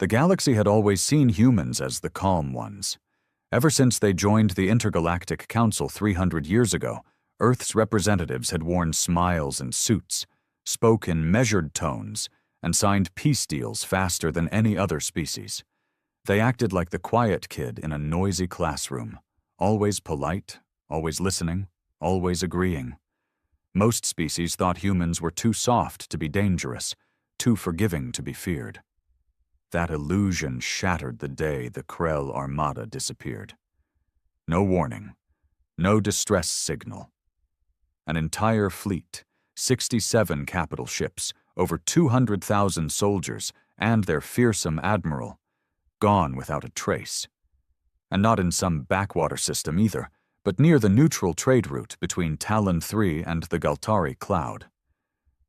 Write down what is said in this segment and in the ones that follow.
The galaxy had always seen humans as the calm ones. Ever since they joined the Intergalactic Council 300 years ago, Earth's representatives had worn smiles and suits, spoke in measured tones, and signed peace deals faster than any other species. They acted like the quiet kid in a noisy classroom, always polite, always listening, always agreeing. Most species thought humans were too soft to be dangerous, too forgiving to be feared. That illusion shattered the day the Krell Armada disappeared. No warning, no distress signal. An entire fleet, 67 capital ships, over 200,000 soldiers, and their fearsome admiral, gone without a trace. And not in some backwater system either, but near the neutral trade route between Talon 3 and the Galtari Cloud.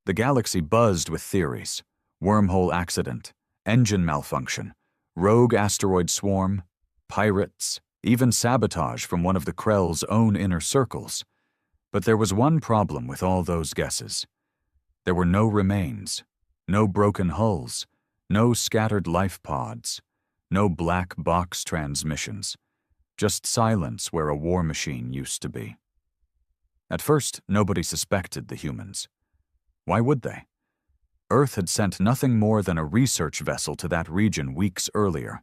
The galaxy buzzed with theories: wormhole accident, engine malfunction, rogue asteroid swarm, pirates, even sabotage from one of the Krell's own inner circles. But there was one problem with all those guesses. There were no remains, no broken hulls, no scattered life pods, no black box transmissions, just silence where a war machine used to be. At first, nobody suspected the humans. Why would they? Earth had sent nothing more than a research vessel to that region weeks earlier.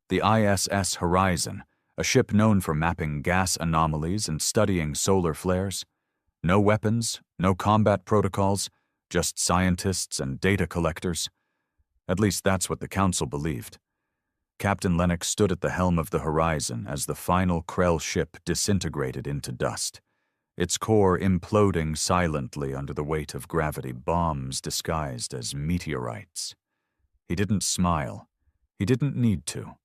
The ISS Horizon, a ship known for mapping gas anomalies and studying solar flares. No weapons, no combat protocols, just scientists and data collectors. At least that's what the Council believed. Captain Lennox stood at the helm of the Horizon as the final Krell ship disintegrated into dust, its core imploding silently under the weight of gravity bombs disguised as meteorites. He didn't smile. He didn't need to.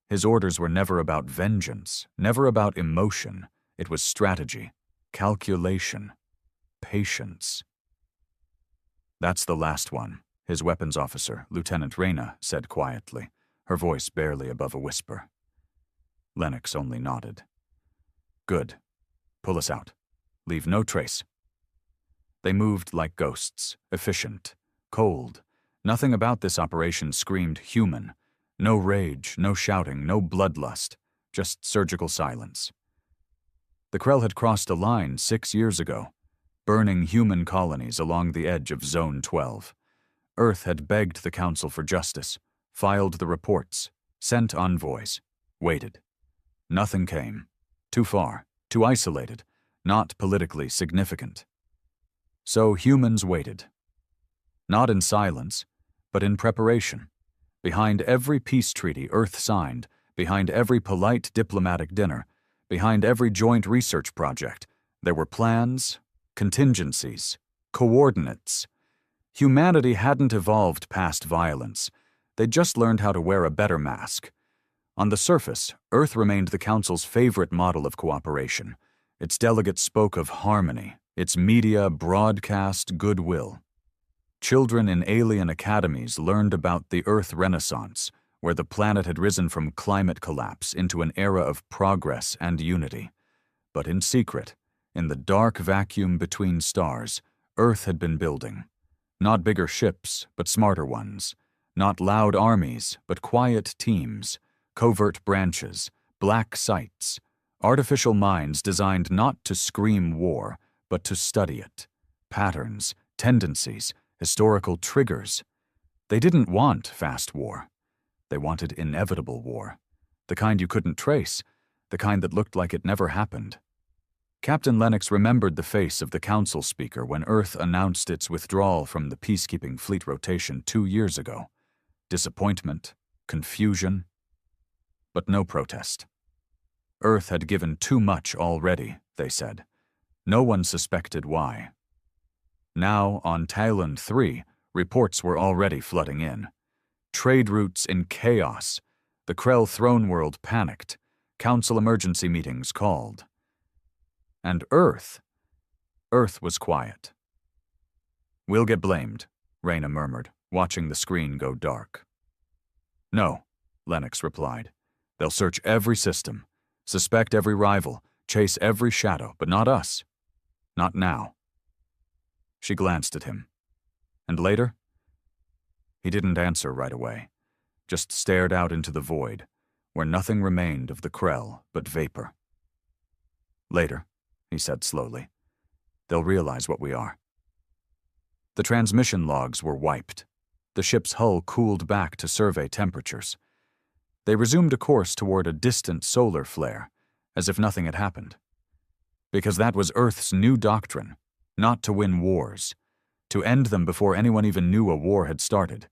His orders were never about vengeance, never about emotion. It was strategy, calculation, patience. "That's the last one," his weapons officer, Lieutenant Reyna, said quietly, her voice barely above a whisper. Lennox only nodded. "Good. Pull us out. Leave no trace." They moved like ghosts, efficient, cold. Nothing about this operation screamed human. No rage, no shouting, no bloodlust, just surgical silence. The Krell had crossed a line 6 years ago, burning human colonies along the edge of Zone 12. Earth had begged the Council for justice, filed the reports, sent envoys, waited. Nothing came. Too far, too isolated, not politically significant. So humans waited. Not in silence, but in preparation. Behind every peace treaty Earth signed, behind every polite diplomatic dinner, behind every joint research project, there were plans, contingencies, coordinates. Humanity hadn't evolved past violence. They'd just learned how to wear a better mask. On the surface, Earth remained the Council's favorite model of cooperation. Its delegates spoke of harmony, its media broadcast goodwill. Children in alien academies learned about the Earth Renaissance, where the planet had risen from climate collapse into an era of progress and unity. But in secret, in the dark vacuum between stars, Earth had been building. Not bigger ships, but smarter ones. Not loud armies, but quiet teams, covert branches, black sites, artificial minds designed not to scream war, but to study it. Patterns, tendencies, historical triggers. They didn't want fast war. They wanted inevitable war. The kind you couldn't trace, the kind that looked like it never happened. Captain Lennox remembered the face of the Council speaker when Earth announced its withdrawal from the peacekeeping fleet rotation 2 years ago. Disappointment, confusion, but no protest. Earth had given too much already, they said. No one suspected why. Now, on Talon 3, reports were already flooding in. Trade routes in chaos. The Krell throne world panicked. Council emergency meetings called. And Earth was quiet. "We'll get blamed," Reyna murmured, watching the screen go dark. "No," Lennox replied. "They'll search every system, suspect every rival, chase every shadow, but not us. Not now." She glanced at him. "And later?" He didn't answer right away. just stared out into the void, where nothing remained of the Krell but vapor. "Later," he said slowly, "they'll realize what we are." The transmission logs were wiped. The ship's hull cooled back to survey temperatures. They resumed a course toward a distant solar flare, as if nothing had happened. Because that was Earth's new doctrine, not to win wars, to end them before anyone even knew a war had started.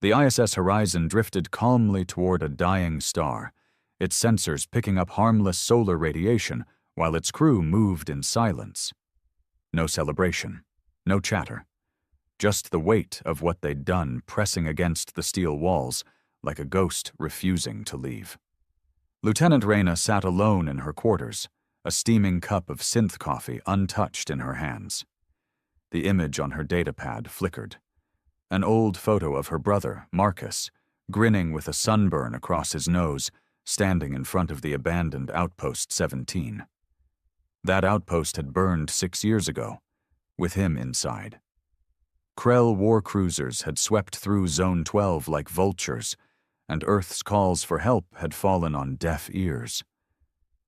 The ISS Horizon drifted calmly toward a dying star, its sensors picking up harmless solar radiation while its crew moved in silence. No celebration, no chatter, just the weight of what they'd done pressing against the steel walls like a ghost refusing to leave. Lieutenant Reyna sat alone in her quarters, a steaming cup of synth coffee untouched in her hands. The image on her datapad flickered. An old photo of her brother, Marcus, grinning with a sunburn across his nose, standing in front of the abandoned Outpost 17. That outpost had burned 6 years ago, with him inside. Krell war cruisers had swept through Zone 12 like vultures, and Earth's calls for help had fallen on deaf ears.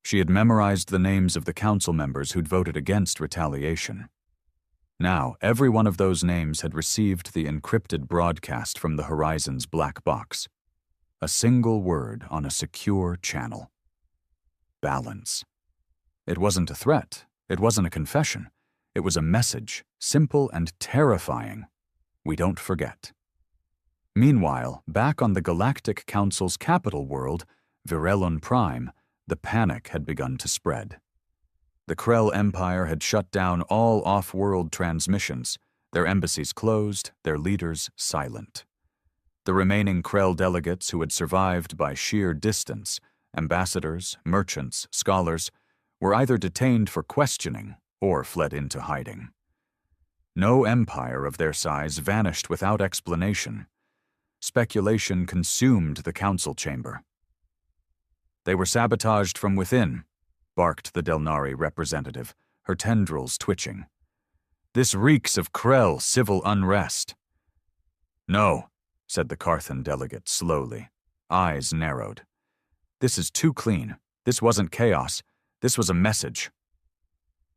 She had memorized the names of the council members who'd voted against retaliation. Now, every one of those names had received the encrypted broadcast from the Horizon's black box. A single word on a secure channel. Balance. It wasn't a threat. It wasn't a confession. It was a message, simple and terrifying. We don't forget. Meanwhile, back on the Galactic Council's capital world, Virelon Prime, the panic had begun to spread. The Krell Empire had shut down all off-world transmissions, their embassies closed, their leaders silent. The remaining Krell delegates who had survived by sheer distance, ambassadors, merchants, scholars, were either detained for questioning or fled into hiding. No empire of their size vanished without explanation. Speculation consumed the council chamber. "They were sabotaged from within," barked the Delnari representative, her tendrils twitching. "This reeks of Krell civil unrest." "No," said the Carthan delegate slowly, eyes narrowed. "This is too clean. This wasn't chaos. This was a message."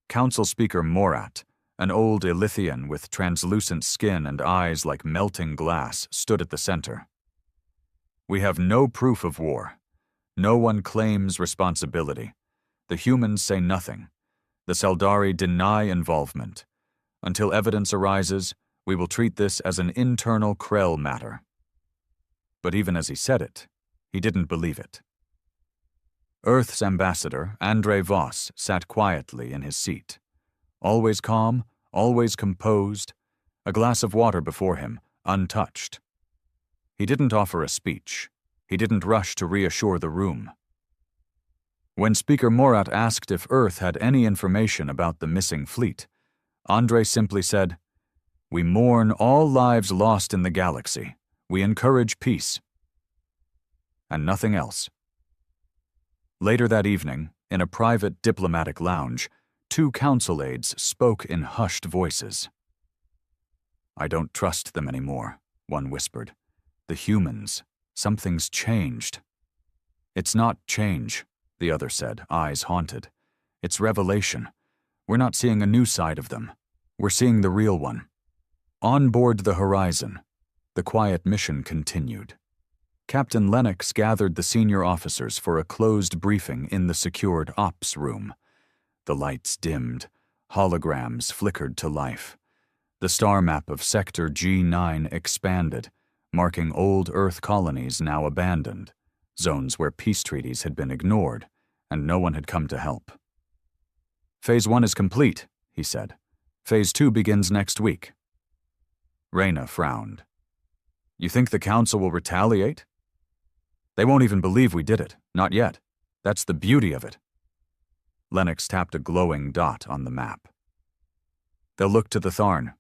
Council Speaker Morat, an old Ilithian with translucent skin and eyes like melting glass, stood at the center. "We have no proof of war. No one claims responsibility. The humans say nothing. The Seldari deny involvement. Until evidence arises, we will treat this as an internal Krell matter." But even as he said it, he didn't believe it. Earth's ambassador, Andre Voss, sat quietly in his seat. Always calm, always composed, a glass of water before him, untouched. He didn't offer a speech. He didn't rush to reassure the room. When Speaker Morat asked if Earth had any information about the missing fleet, Andre simply said, "We mourn all lives lost in the galaxy. We encourage peace." And nothing else. Later that evening, in a private diplomatic lounge, 2 council aides spoke in hushed voices. "I don't trust them anymore," one whispered. "The humans. Something's changed." "It's not change," the other said, eyes haunted. "It's revelation. We're not seeing a new side of them. We're seeing the real one." On board the Horizon, the quiet mission continued. Captain Lennox gathered the senior officers for a closed briefing in the secured ops room. The lights dimmed, holograms flickered to life. The star map of Sector G9 expanded, marking old Earth colonies now abandoned, zones where peace treaties had been ignored, and no one had come to help. "Phase 1 is complete," he said. "Phase 2 begins next week." Reyna frowned. "You think the Council will retaliate?" "They won't even believe we did it, not yet. That's the beauty of it." Lennox tapped a glowing dot on the map. "They'll look to the Tharn,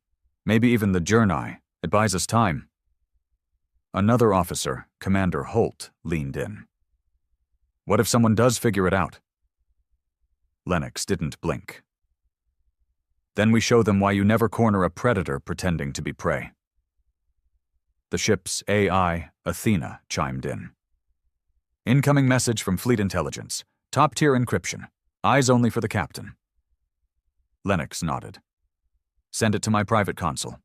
maybe even the Jernai. It buys us time." Another officer, Commander Holt, leaned in. "What if someone does figure it out?" Lennox didn't blink. "Then we show them why you never corner a predator pretending to be prey." The ship's AI, Athena chimed in. Incoming message from Fleet Intelligence. Top-tier encryption. Eyes only for the captain. Lennox nodded. Send it to my private console.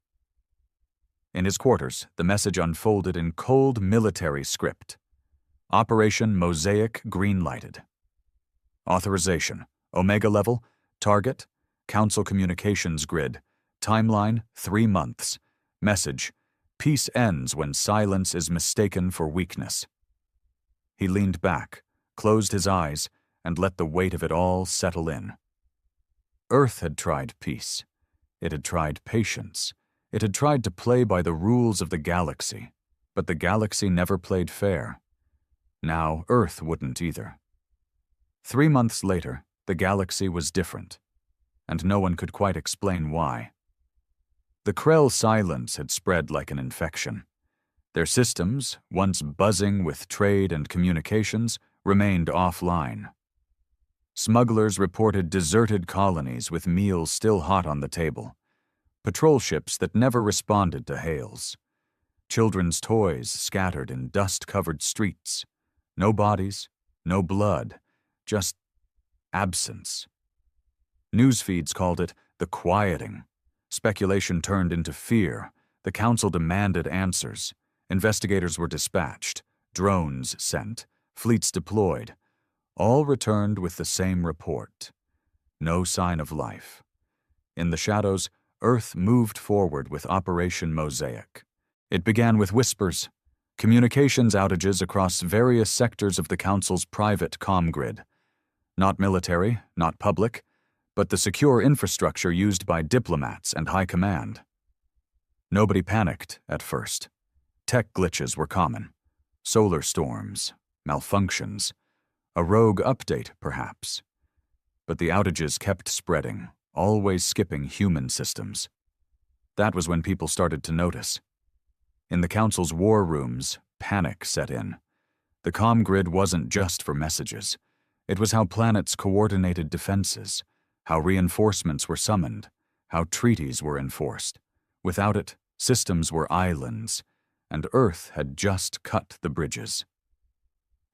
In his quarters, the message unfolded in cold military script. Operation Mosaic green-lighted. Authorization. Omega level. Target. Council communications grid. Timeline, 3 months. Message. Peace ends when silence is mistaken for weakness. He leaned back, closed his eyes, and let the weight of it all settle in. Earth had tried peace. It had tried patience. It had tried to play by the rules of the galaxy, but the galaxy never played fair. Now Earth wouldn't either. 3 months later, the galaxy was different, and no one could quite explain why. The Krell silence had spread like an infection. Their systems, once buzzing with trade and communications, remained offline. Smugglers reported deserted colonies with meals still hot on the table, patrol ships that never responded to hails, children's toys scattered in dust-covered streets, no bodies, no blood, just absence. News feeds called it the quieting. Speculation turned into fear. The council demanded answers. Investigators were dispatched, drones sent, fleets deployed. All returned with the same report. No sign of life. In the shadows, Earth moved forward with Operation Mosaic. It began with whispers, communications outages across various sectors of the Council's private comm grid. Not military, not public, but the secure infrastructure used by diplomats and high command. Nobody panicked at first. Tech glitches were common. Solar storms, malfunctions, a rogue update, perhaps. But the outages kept spreading, always skipping human systems. That was when people started to notice. In the Council's war rooms, panic set in. The comm grid wasn't just for messages. It was how planets coordinated defenses, how reinforcements were summoned, how treaties were enforced. Without it, systems were islands, and Earth had just cut the bridges.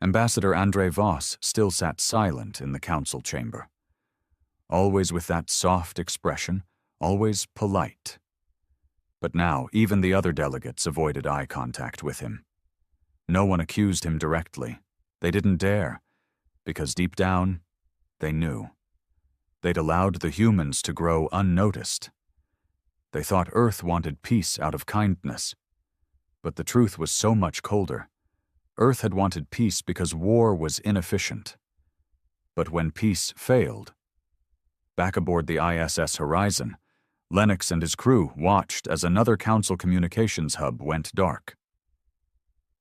Ambassador Andre Voss still sat silent in the council chamber. Always with that soft expression, always polite. But now even the other delegates avoided eye contact with him. No one accused him directly. They didn't dare, because deep down, they knew. They'd allowed the humans to grow unnoticed. They thought Earth wanted peace out of kindness. But the truth was so much colder. Earth had wanted peace because war was inefficient. But when peace failed, back aboard the ISS Horizon, Lennox and his crew watched as another Council communications hub went dark.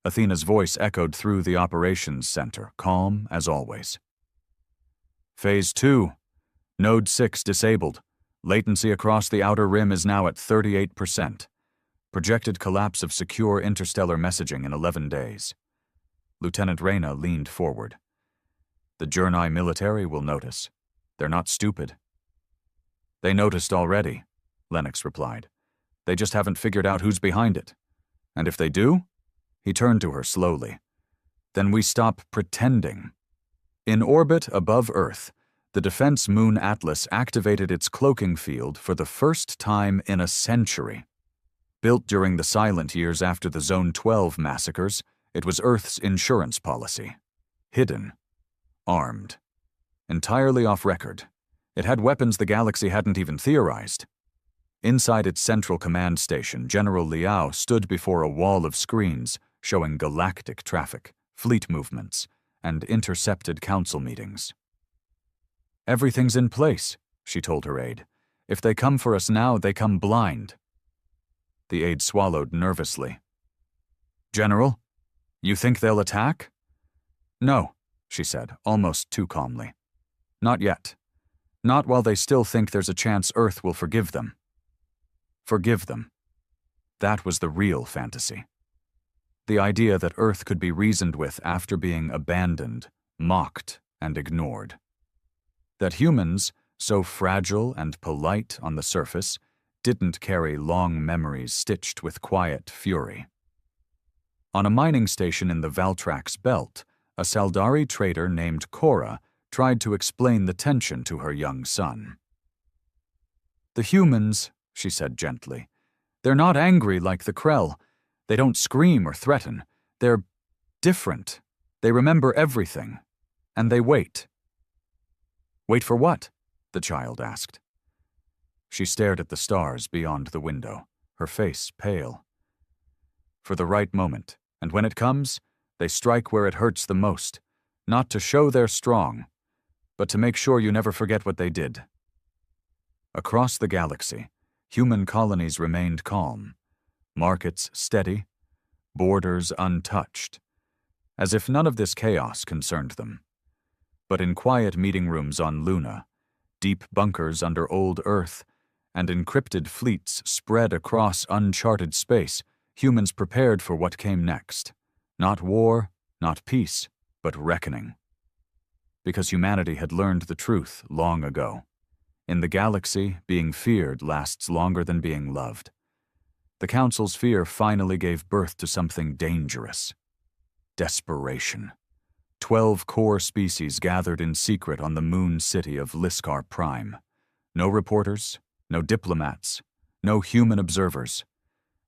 Athena's voice echoed through the operations center, calm as always. Phase 2. Node 6 disabled. Latency across the outer rim is now at 38%. Projected collapse of secure interstellar messaging in 11 days. Lieutenant Reyna leaned forward. The Journai military will notice. They're not stupid. They noticed already, Lennox replied. They just haven't figured out who's behind it. And if they do? He turned to her slowly. Then we stop pretending. In orbit above Earth, the Defense Moon Atlas activated its cloaking field for the first time in a century. Built during the silent years after the Zone 12 massacres, it was Earth's insurance policy. Hidden. Armed. Entirely off record. It had weapons the galaxy hadn't even theorized. Inside its central command station, General Liao stood before a wall of screens showing galactic traffic, fleet movements, and intercepted council meetings. Everything's in place, she told her aide. If they come for us now, they come blind. The aide swallowed nervously. General, you think they'll attack? No, she said, almost too calmly. Not yet. Not while they still think there's a chance Earth will forgive them. Forgive them. That was the real fantasy. The idea that Earth could be reasoned with after being abandoned, mocked, and ignored. That humans, so fragile and polite on the surface, didn't carry long memories stitched with quiet fury. On a mining station in the Valtrax Belt, a Saldari trader named Cora tried to explain the tension to her young son. "The humans," she said gently, "they're not angry like the Krell. They don't scream or threaten. They're different. They remember everything. And they wait." "Wait for what?" the child asked. She stared at the stars beyond the window, her face pale. "For the right moment, and when it comes, they strike where it hurts the most, not to show they're strong, but to make sure you never forget what they did." Across the galaxy, human colonies remained calm, markets steady, borders untouched, as if none of this chaos concerned them. But in quiet meeting rooms on Luna, deep bunkers under old Earth, and encrypted fleets spread across uncharted space, humans prepared for what came next. Not war, not peace, but reckoning. Because humanity had learned the truth long ago. In the galaxy, being feared lasts longer than being loved. The Council's fear finally gave birth to something dangerous. Desperation. 12 core species gathered in secret on the moon city of Liskar Prime. No reporters, no diplomats, no human observers.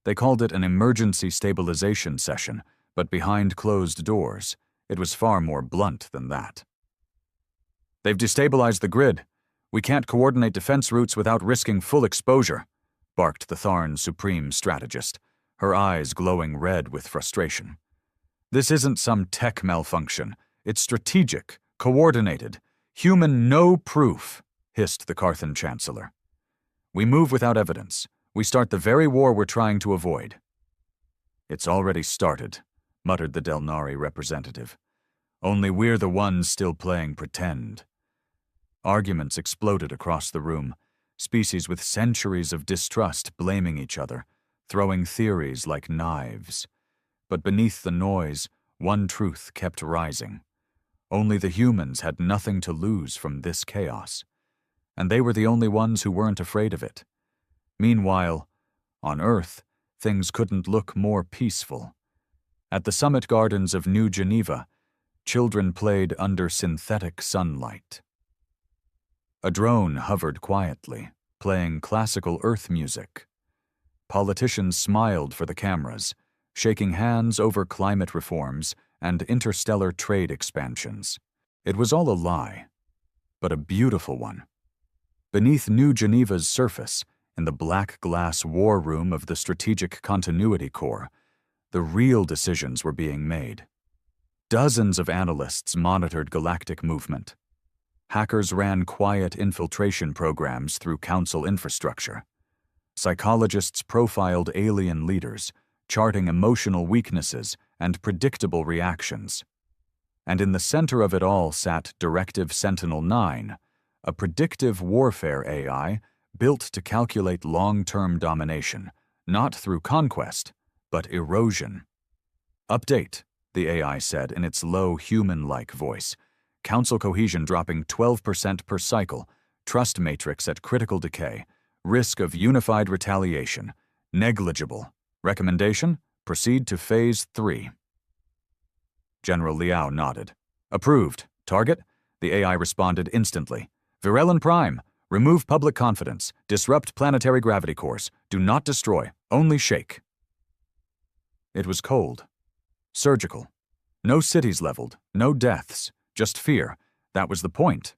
They called it an emergency stabilization session, but behind closed doors, it was far more blunt than that. "They've destabilized the grid. We can't coordinate defense routes without risking full exposure," barked the Tharn's supreme strategist, her eyes glowing red with frustration. "This isn't some tech malfunction. It's strategic, coordinated, human no proof," hissed the Carthan Chancellor. "We move without evidence. We start the very war we're trying to avoid." "It's already started," muttered the Delnari representative. "Only we're the ones still playing pretend." Arguments exploded across the room, species with centuries of distrust blaming each other, throwing theories like knives. But beneath the noise, one truth kept rising. Only the humans had nothing to lose from this chaos. And they were the only ones who weren't afraid of it. Meanwhile, on Earth, things couldn't look more peaceful. At the summit gardens of New Geneva, children played under synthetic sunlight. A drone hovered quietly, playing classical Earth music. Politicians smiled for the cameras, shaking hands over climate reforms and interstellar trade expansions. It was all a lie, but a beautiful one. Beneath New Geneva's surface, in the black glass war room of the Strategic Continuity Corps, the real decisions were being made. Dozens of analysts monitored galactic movement. Hackers ran quiet infiltration programs through Council infrastructure. Psychologists profiled alien leaders, charting emotional weaknesses and predictable reactions. And in the center of it all sat Directive Sentinel-9, a predictive warfare AI built to calculate long-term domination, not through conquest, but erosion. "Update," the AI said in its low, human-like voice. "Council cohesion dropping 12% per cycle, trust matrix at critical decay, risk of unified retaliation, negligible. Recommendation? Proceed to Phase 3. General Liao nodded. "Approved. Target?" The AI responded instantly. "Virelon Prime. Remove public confidence. Disrupt planetary gravity cores. Do not destroy. Only shake." It was cold. Surgical. No cities leveled. No deaths. Just fear. That was the point.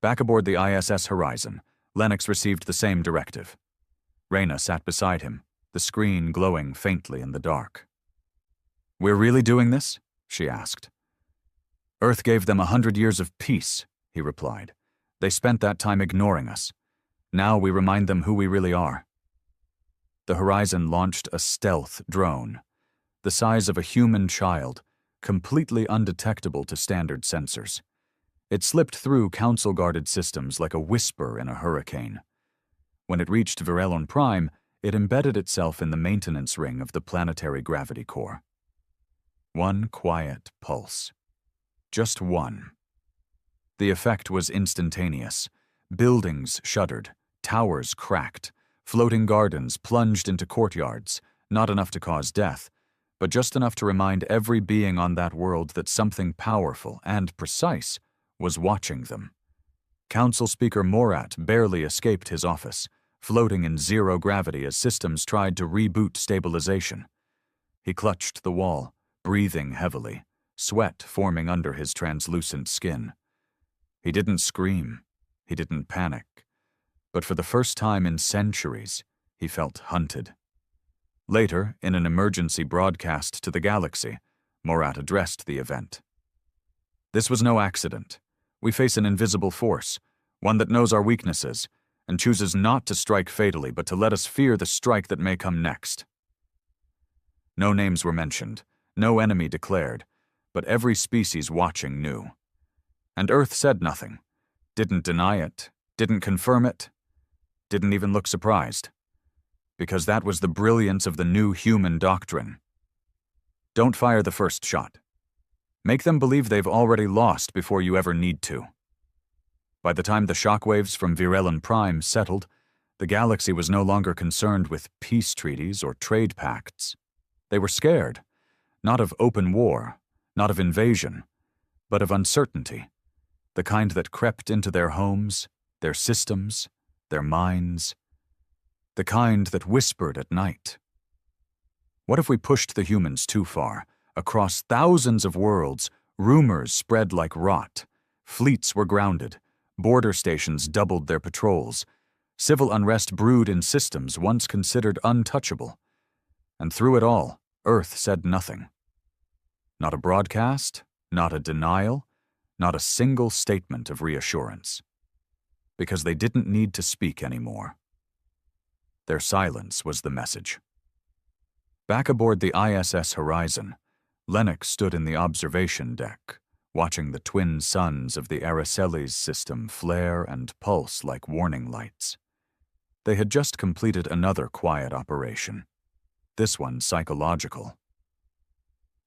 Back aboard the ISS Horizon, Lennox received the same directive. Reyna sat beside him, the screen glowing faintly in the dark. "We're really doing this?" she asked. "Earth gave them 100 years of peace," he replied. "They spent that time ignoring us. Now we remind them who we really are." The Horizon launched a stealth drone, the size of a human child, completely undetectable to standard sensors. It slipped through Council-guarded systems like a whisper in a hurricane. When it reached Virelon Prime, it embedded itself in the maintenance ring of the planetary gravity core. One quiet pulse. Just one. The effect was instantaneous. Buildings shuddered, towers cracked, floating gardens plunged into courtyards, not enough to cause death, but just enough to remind every being on that world that something powerful and precise was watching them. Council Speaker Morat barely escaped his office, floating in zero gravity as systems tried to reboot stabilization. He clutched the wall, breathing heavily, sweat forming under his translucent skin. He didn't scream, he didn't panic, but for the first time in centuries, he felt hunted. Later, in an emergency broadcast to the galaxy, Morat addressed the event. "This was no accident. We face an invisible force, one that knows our weaknesses, and chooses not to strike fatally, but to let us fear the strike that may come next." No names were mentioned, no enemy declared, but every species watching knew. And Earth said nothing, didn't deny it, didn't confirm it, didn't even look surprised. Because that was the brilliance of the new human doctrine. Don't fire the first shot. Make them believe they've already lost before you ever need to. By the time the shockwaves from Virelon Prime settled, the galaxy was no longer concerned with peace treaties or trade pacts. They were scared, not of open war, not of invasion, but of uncertainty, the kind that crept into their homes, their systems, their minds, the kind that whispered at night. What if we pushed the humans too far? Across thousands of worlds, rumors spread like rot. Fleets were grounded. Border stations doubled their patrols. Civil unrest brewed in systems once considered untouchable. And through it all, Earth said nothing. Not a broadcast, not a denial, not a single statement of reassurance. Because they didn't need to speak anymore. Their silence was the message. Back aboard the ISS Horizon, Lennox stood in the observation deck, watching the twin suns of the Araceli's system flare and pulse like warning lights. They had just completed another quiet operation, this one psychological.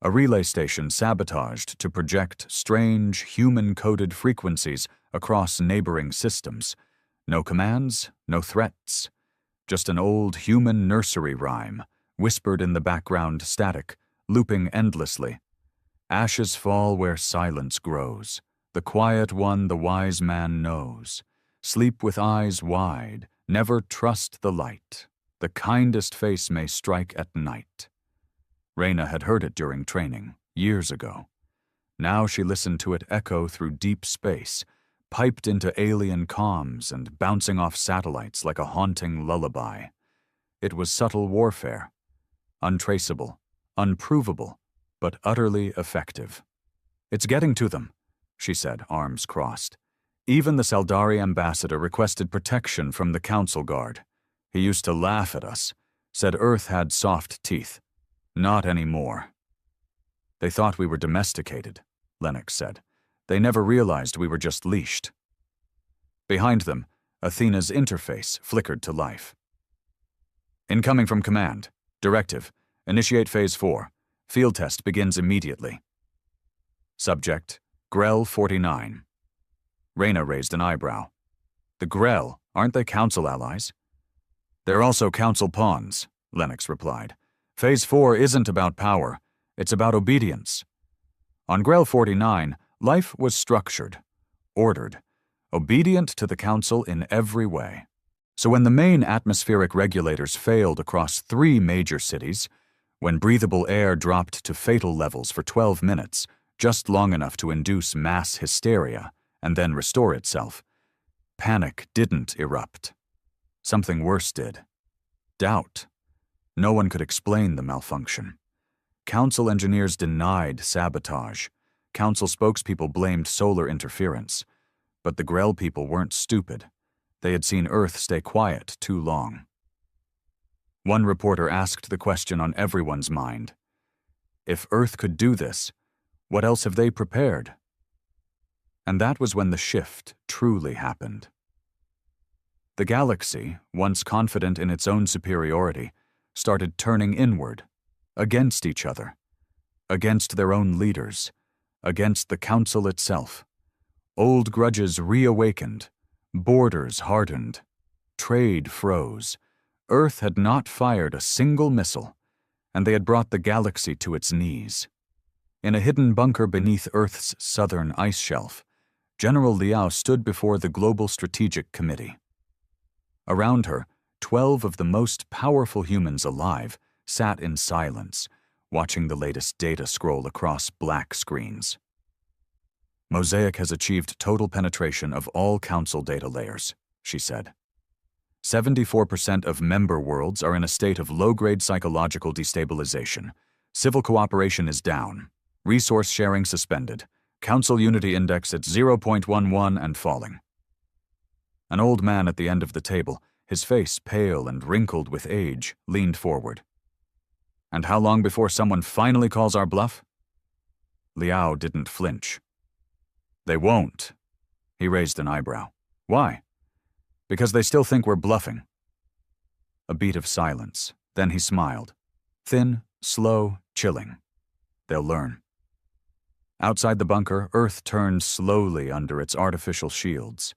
A relay station sabotaged to project strange, human-coded frequencies across neighboring systems. No commands, no threats. Just an old human nursery rhyme, whispered in the background static, looping endlessly. Ashes fall where silence grows. The quiet one the wise man knows. Sleep with eyes wide, never trust the light. The kindest face may strike at night. Reyna had heard it during training, years ago. Now she listened to it echo through deep space, piped into alien comms and bouncing off satellites like a haunting lullaby. It was subtle warfare, untraceable, unprovable, but utterly effective. "It's getting to them," she said, arms crossed. Even the Saldari ambassador requested protection from the Council Guard. He used to laugh at us, said Earth had soft teeth. Not anymore. "They thought we were domesticated," Lennox said. "They never realized we were just leashed." Behind them, Athena's interface flickered to life. "Incoming from command. Directive. Initiate Phase 4. Field test begins immediately." Subject, Grell 49. Reyna raised an eyebrow. "The Grell, aren't they Council allies?" "They're also Council pawns," Lennox replied. "Phase 4 isn't about power. It's about obedience. On Grell 49, life was structured, ordered, obedient to the Council in every way. So when the main atmospheric regulators failed across 3 major cities, when breathable air dropped to fatal levels for 12 minutes, just long enough to induce mass hysteria and then restore itself, panic didn't erupt. Something worse did. Doubt. No one could explain the malfunction. Council engineers denied sabotage. Council spokespeople blamed solar interference. But the Grell people weren't stupid. They had seen Earth stay quiet too long. One reporter asked the question on everyone's mind. If Earth could do this, what else have they prepared? And that was when the shift truly happened. The galaxy, once confident in its own superiority, started turning inward, against each other, against their own leaders, against the Council itself. Old grudges reawakened, borders hardened, trade froze. Earth had not fired a single missile, and they had brought the galaxy to its knees. In a hidden bunker beneath Earth's southern ice shelf, General Liao stood before the Global Strategic Committee. Around her, 12 of the most powerful humans alive sat in silence, watching the latest data scroll across black screens. Mosaic has achieved total penetration of all Council data layers, she said. 74% of member worlds are in a state of low-grade psychological destabilization. Civil cooperation is down. Resource sharing suspended. Council Unity Index at 0.11 and falling. An old man at the end of the table, his face pale and wrinkled with age, leaned forward. And how long before someone finally calls our bluff? Liao didn't flinch. They won't. He raised an eyebrow. Why? Because they still think we're bluffing. A beat of silence. Then he smiled. Thin, slow, chilling. They'll learn. Outside the bunker, Earth turned slowly under its artificial shields.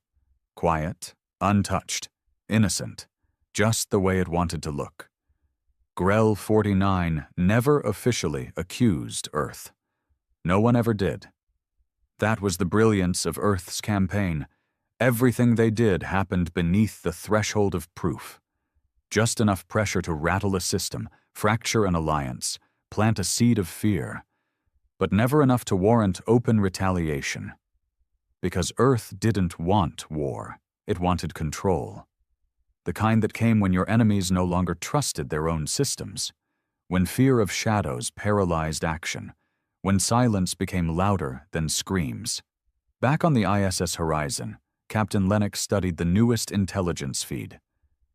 Quiet, untouched, innocent, just the way it wanted to look. Grell 49 never officially accused Earth. No one ever did. That was the brilliance of Earth's campaign. Everything they did happened beneath the threshold of proof. Just enough pressure to rattle a system, fracture an alliance, plant a seed of fear, but never enough to warrant open retaliation. Because Earth didn't want war, it wanted control. The kind that came when your enemies no longer trusted their own systems, when fear of shadows paralyzed action, when silence became louder than screams. Back on the ISS horizon, Captain Lennox studied the newest intelligence feed,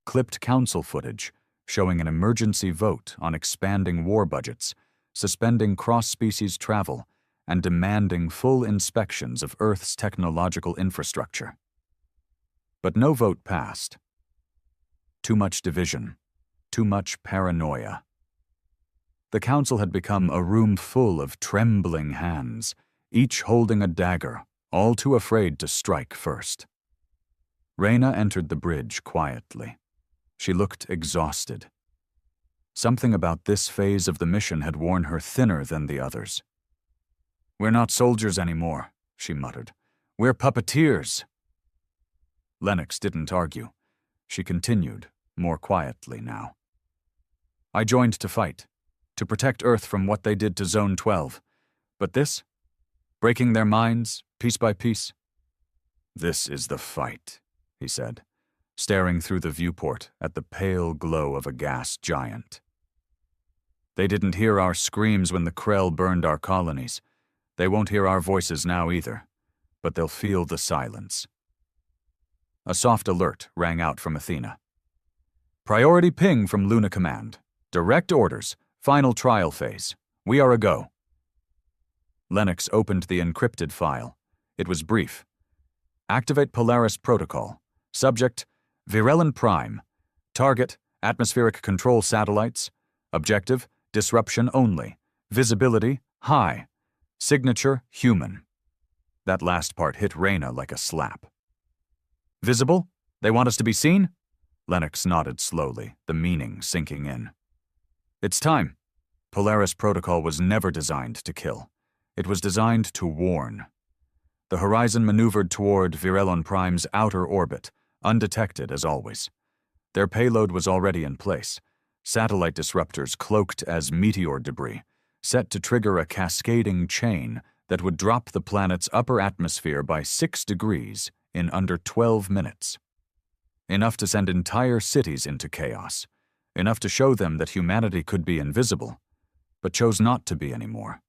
clipped council footage showing an emergency vote on expanding war budgets, suspending cross-species travel, and demanding full inspections of Earth's technological infrastructure. But no vote passed. Too much division, too much paranoia. The council had become a room full of trembling hands, each holding a dagger, all too afraid to strike first. Reyna entered the bridge quietly. She looked exhausted. Something about this phase of the mission had worn her thinner than the others. "We're not soldiers anymore," she muttered. "We're puppeteers." Lennox didn't argue. She continued, more quietly now. "I joined to fight, to protect Earth from what they did to Zone 12. But this? Breaking their minds, piece by piece? This is the fight," he said, staring through the viewport at the pale glow of a gas giant. "They didn't hear our screams when the Krell burned our colonies. They won't hear our voices now either, but they'll feel the silence." A soft alert rang out from Athena. "Priority ping from Luna Command. Direct orders. Final trial phase. We are a go." Lennox opened the encrypted file. It was brief. "Activate Polaris Protocol. Subject, Virelon Prime. Target, atmospheric control satellites. Objective, disruption only. Visibility, high. Signature, human." That last part hit Reyna like a slap. "Visible? They want us to be seen?" Lennox nodded slowly, the meaning sinking in. "It's time." Polaris Protocol was never designed to kill. It was designed to warn. The Horizon maneuvered toward Virelon Prime's outer orbit, undetected as always. Their payload was already in place, satellite disruptors cloaked as meteor debris, set to trigger a cascading chain that would drop the planet's upper atmosphere by 6 degrees in under 12 minutes. Enough to send entire cities into chaos, enough to show them that humanity could be invisible, but chose not to be anymore.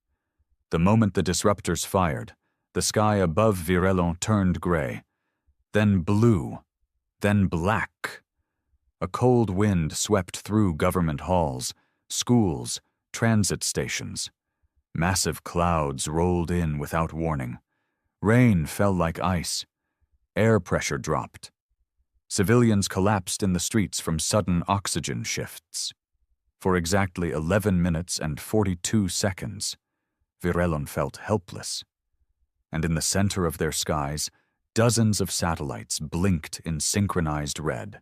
The moment the disruptors fired, the sky above Virelon turned gray, then blue, then black. A cold wind swept through government halls, schools, transit stations. Massive clouds rolled in without warning. Rain fell like ice. Air pressure dropped. Civilians collapsed in the streets from sudden oxygen shifts. For exactly 11 minutes and 42 seconds, Virelon felt helpless. And in the center of their skies, dozens of satellites blinked in synchronized red.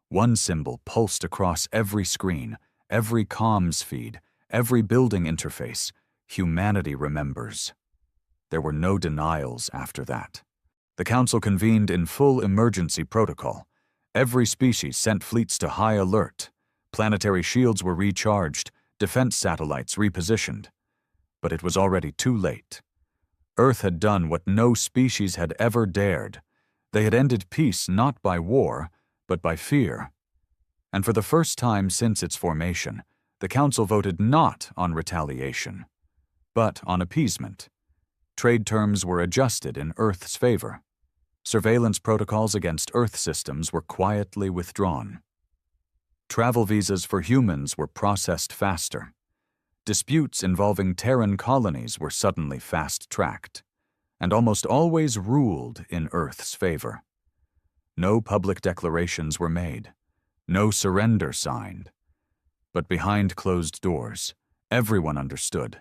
One symbol pulsed across every screen, every comms feed, every building interface, humanity remembers. There were no denials after that. The Council convened in full emergency protocol. Every species sent fleets to high alert. Planetary shields were recharged, defense satellites repositioned. But it was already too late. Earth had done what no species had ever dared. They had ended peace not by war, but by fear. And for the first time since its formation, the Council voted not on retaliation, but on appeasement. Trade terms were adjusted in Earth's favor. Surveillance protocols against Earth systems were quietly withdrawn. Travel visas for humans were processed faster. Disputes involving Terran colonies were suddenly fast-tracked, and almost always ruled in Earth's favor. No public declarations were made, no surrender signed. But behind closed doors, everyone understood.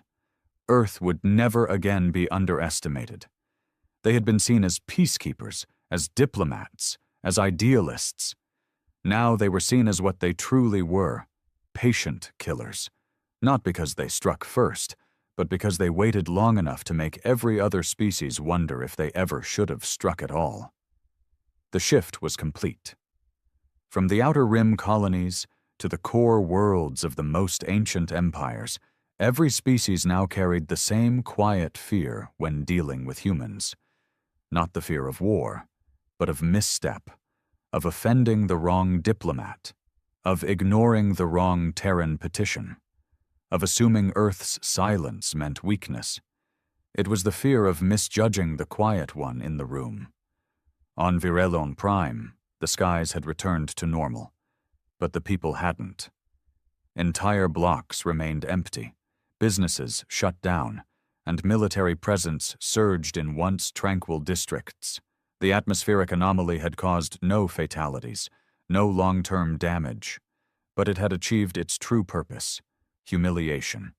Earth would never again be underestimated. They had been seen as peacekeepers, as diplomats, as idealists. Now they were seen as what they truly were, patient killers. Not because they struck first, but because they waited long enough to make every other species wonder if they ever should have struck at all. The shift was complete. From the outer rim colonies to the core worlds of the most ancient empires, every species now carried the same quiet fear when dealing with humans. Not the fear of war, but of misstep, of offending the wrong diplomat, of ignoring the wrong Terran petition, of assuming Earth's silence meant weakness. It was the fear of misjudging the quiet one in the room. On Virelon Prime, the skies had returned to normal, but the people hadn't. Entire blocks remained empty, businesses shut down, and military presence surged in once tranquil districts. The atmospheric anomaly had caused no fatalities, no long-term damage, but it had achieved its true purpose: humiliation.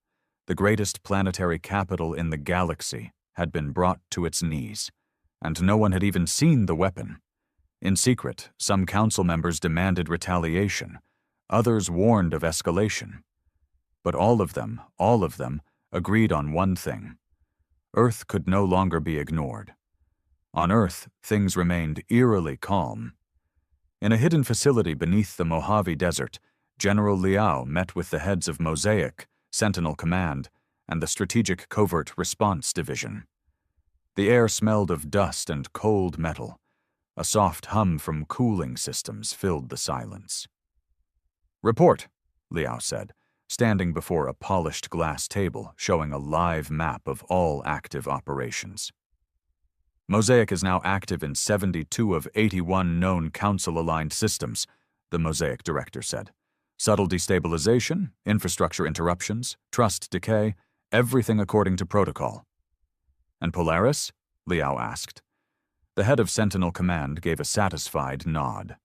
The greatest planetary capital in the galaxy had been brought to its knees, and no one had even seen the weapon. In secret, some council members demanded retaliation, others warned of escalation. But all of them, agreed on one thing: Earth could no longer be ignored. On Earth, things remained eerily calm. In a hidden facility beneath the Mojave Desert, General Liao met with the heads of Mosaic, Sentinel Command, and the Strategic Covert Response Division. The air smelled of dust and cold metal. A soft hum from cooling systems filled the silence. "Report," Liao said, standing before a polished glass table showing a live map of all active operations. "Mosaic is now active in 72 of 81 known Council-aligned systems," the Mosaic director said. "Subtle destabilization, infrastructure interruptions, trust decay, everything according to protocol." "And Polaris?" Liao asked. The head of Sentinel Command gave a satisfied nod.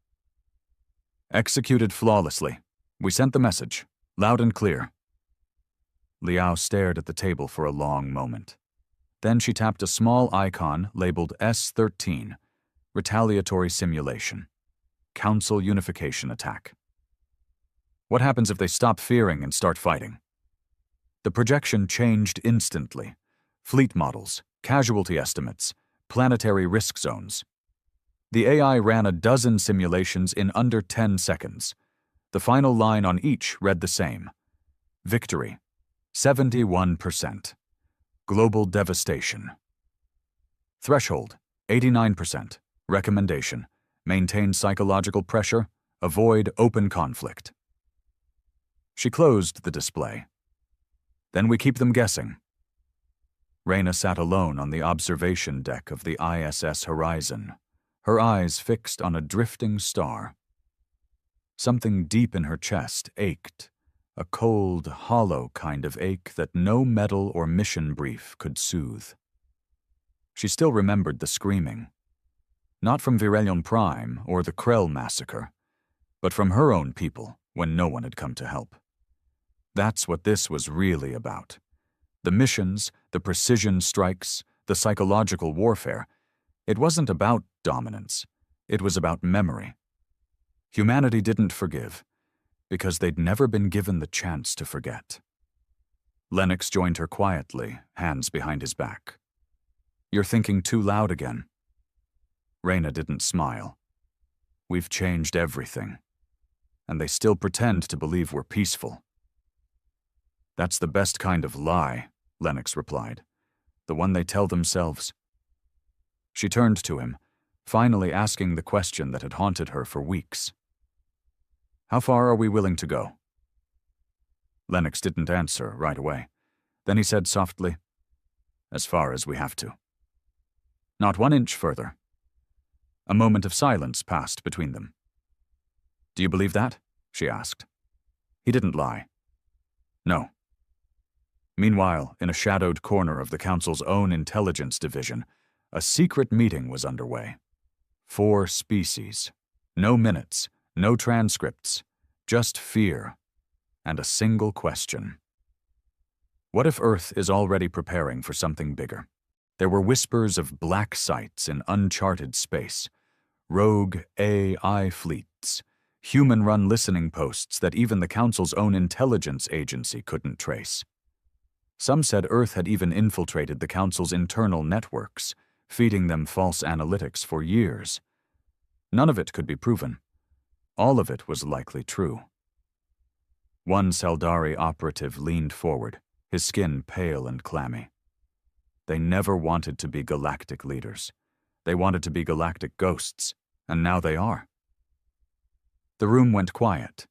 "Executed flawlessly. We sent the message, loud and clear." Liao stared at the table for a long moment. Then she tapped a small icon labeled S-13, Retaliatory Simulation, Council Unification Attack. "What happens if they stop fearing and start fighting?" The projection changed instantly. Fleet models, casualty estimates, planetary risk zones. The AI ran a dozen simulations in under 10 seconds. The final line on each read the same: Victory, 71%. Global devastation. Threshold, 89%. Recommendation, maintain psychological pressure, avoid open conflict. She closed the display. "Then we keep them guessing." Raina sat alone on the observation deck of the ISS Horizon, her eyes fixed on a drifting star. Something deep in her chest ached, a cold, hollow kind of ache that no medal or mission brief could soothe. She still remembered the screaming. Not from Virelion Prime or the Krell massacre, but from her own people when no one had come to help. That's what this was really about. The missions, the precision strikes, the psychological warfare. It wasn't about dominance. It was about memory. Humanity didn't forgive, because they'd never been given the chance to forget. Lennox joined her quietly, hands behind his back. "You're thinking too loud again." Reyna didn't smile. "We've changed everything, and they still pretend to believe we're peaceful." "That's the best kind of lie," Lennox replied. "The one they tell themselves." She turned to him, finally asking the question that had haunted her for weeks. "How far are we willing to go?" Lennox didn't answer right away. Then he said softly, "As far as we have to." "Not 1 inch further." A moment of silence passed between them. "Do you believe that?" she asked. He didn't lie. "No." Meanwhile, in a shadowed corner of the Council's own intelligence division, a secret meeting was underway. 4 species. No minutes, no transcripts, just fear, and a single question. What if Earth is already preparing for something bigger? There were whispers of black sites in uncharted space, rogue AI fleets, human-run listening posts that even the Council's own intelligence agency couldn't trace. Some said Earth had even infiltrated the Council's internal networks, feeding them false analytics for years. None of it could be proven. All of it was likely true. One Saldari operative leaned forward, his skin pale and clammy. They never wanted to be galactic leaders. They wanted to be galactic ghosts, and now they are. The room went quiet,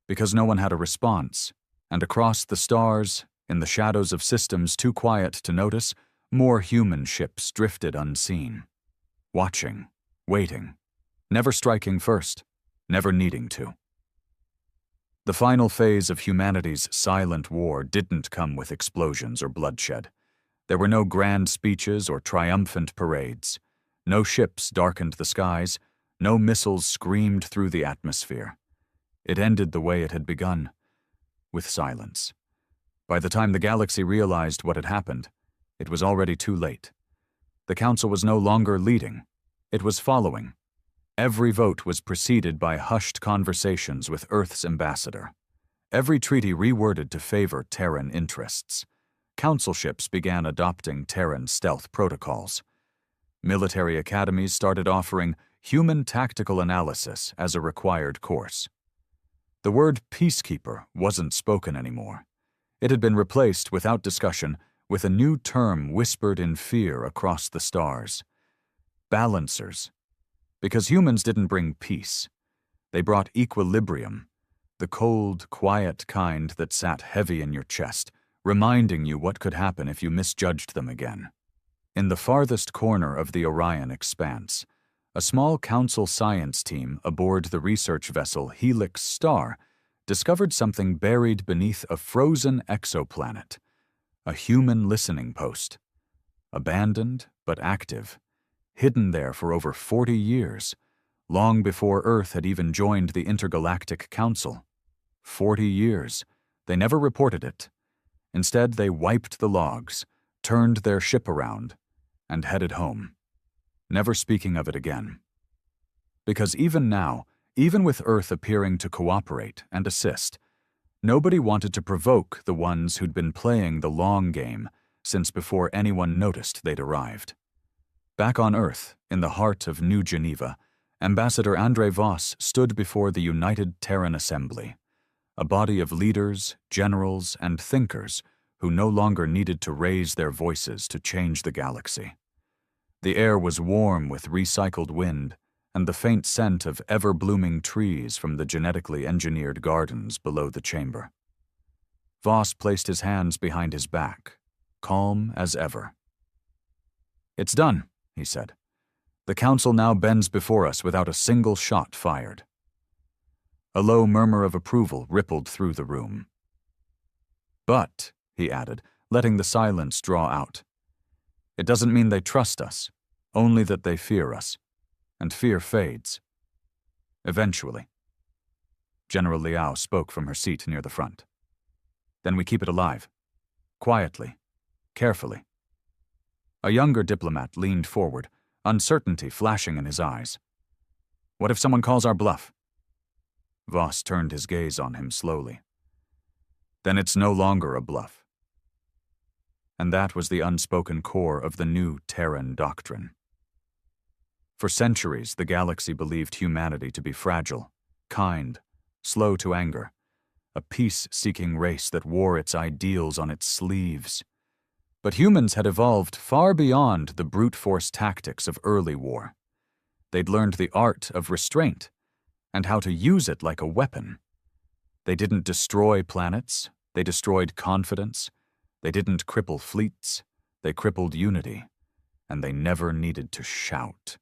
because no one had a response, and across the stars, in the shadows of systems too quiet to notice, more human ships drifted unseen, watching, waiting, never striking first, never needing to. The final phase of humanity's silent war didn't come with explosions or bloodshed. There were no grand speeches or triumphant parades. No ships darkened the skies. No missiles screamed through the atmosphere. It ended the way it had begun, with silence. By the time the galaxy realized what had happened, it was already too late. The Council was no longer leading. It was following. Every vote was preceded by hushed conversations with Earth's ambassador. Every treaty reworded to favor Terran interests. Council ships began adopting Terran stealth protocols. Military academies started offering human tactical analysis as a required course. The word peacekeeper wasn't spoken anymore. It had been replaced without discussion with a new term whispered in fear across the stars. Balancers. Because humans didn't bring peace. They brought equilibrium, the cold, quiet kind that sat heavy in your chest, reminding you what could happen if you misjudged them again. In the farthest corner of the Orion expanse, a small Council science team aboard the research vessel Helix Star discovered something buried beneath a frozen exoplanet, a human listening post. Abandoned but active, hidden there for over 40 years, long before Earth had even joined the Intergalactic Council. 40 years. They never reported it. Instead, they wiped the logs, turned their ship around, and headed home, never speaking of it again. Because even now, even with Earth appearing to cooperate and assist, nobody wanted to provoke the ones who'd been playing the long game since before anyone noticed they'd arrived. Back on Earth, in the heart of New Geneva, Ambassador Andre Voss stood before the United Terran Assembly, a body of leaders, generals, and thinkers who no longer needed to raise their voices to change the galaxy. The air was warm with recycled wind and the faint scent of ever-blooming trees from the genetically engineered gardens below the chamber. Voss placed his hands behind his back, calm as ever. "It's done," he said. "The Council now bends before us without a single shot fired." A low murmur of approval rippled through the room. "But," he added, letting the silence draw out, "it doesn't mean they trust us, only that they fear us. And fear fades. Eventually." General Liao spoke from her seat near the front. "Then we keep it alive. Quietly. Carefully." A younger diplomat leaned forward, uncertainty flashing in his eyes. "What if someone calls our bluff?" Voss turned his gaze on him slowly. "Then it's no longer a bluff. And that was the unspoken core of the new Terran doctrine. For centuries, the galaxy believed humanity to be fragile, kind, slow to anger, a peace-seeking race that wore its ideals on its sleeves. But humans had evolved far beyond the brute force tactics of early war. They'd learned the art of restraint and how to use it like a weapon. They didn't destroy planets, they destroyed confidence. They didn't cripple fleets, they crippled unity, and they never needed to shout.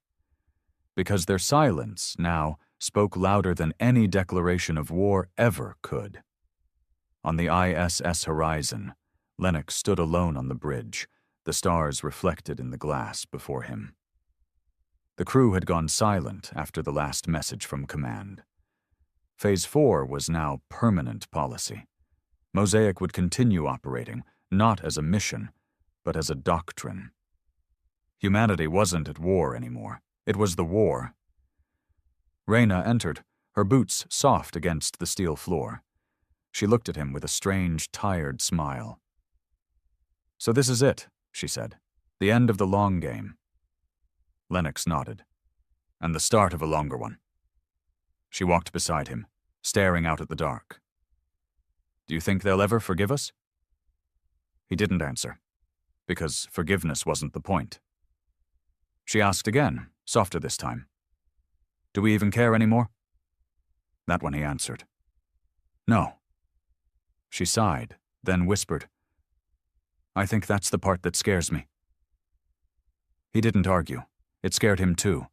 Because their silence now spoke louder than any declaration of war ever could. On the ISS horizon, Lennox stood alone on the bridge, the stars reflected in the glass before him. The crew had gone silent after the last message from command. Phase 4 was now permanent policy. Mosaic would continue operating, not as a mission, but as a doctrine. Humanity wasn't at war anymore. It was the war. Reyna entered, her boots soft against the steel floor. She looked at him with a strange, tired smile. "So this is it," she said. "The end of the long game." Lennox nodded. "And the start of a longer one." She walked beside him, staring out at the dark. "Do you think they'll ever forgive us?" He didn't answer, because forgiveness wasn't the point. She asked again, softer this time. "Do we even care anymore?" That one he answered. "No." She sighed, then whispered, "I think that's the part that scares me." He didn't argue. It scared him too,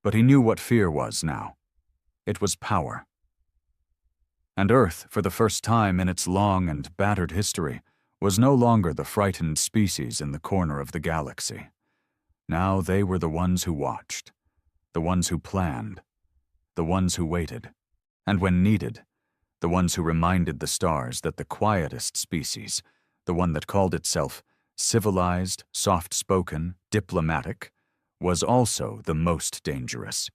but he knew what fear was now. It was power. And Earth, for the first time in its long and battered history, was no longer the frightened species in the corner of the galaxy. Now they were the ones who watched, the ones who planned, the ones who waited, and when needed, the ones who reminded the stars that the quietest species, the one that called itself civilized, soft-spoken, diplomatic, was also the most dangerous.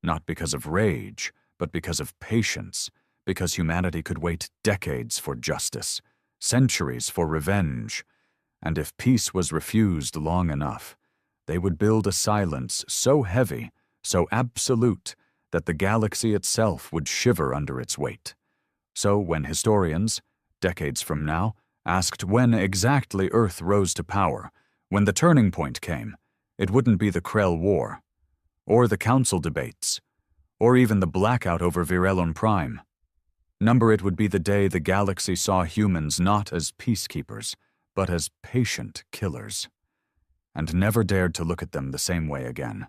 Not because of rage, but because of patience, because humanity could wait decades for justice, centuries for revenge, and if peace was refused long enough, they would build a silence so heavy, so absolute, that the galaxy itself would shiver under its weight. So when historians, decades from now, asked when exactly Earth rose to power, when the turning point came, it wouldn't be the Krell War, or the Council debates, or even the blackout over Virellon Prime. Number it would be the day the galaxy saw humans not as peacekeepers, but as patient killers, and never dared to look at them the same way again.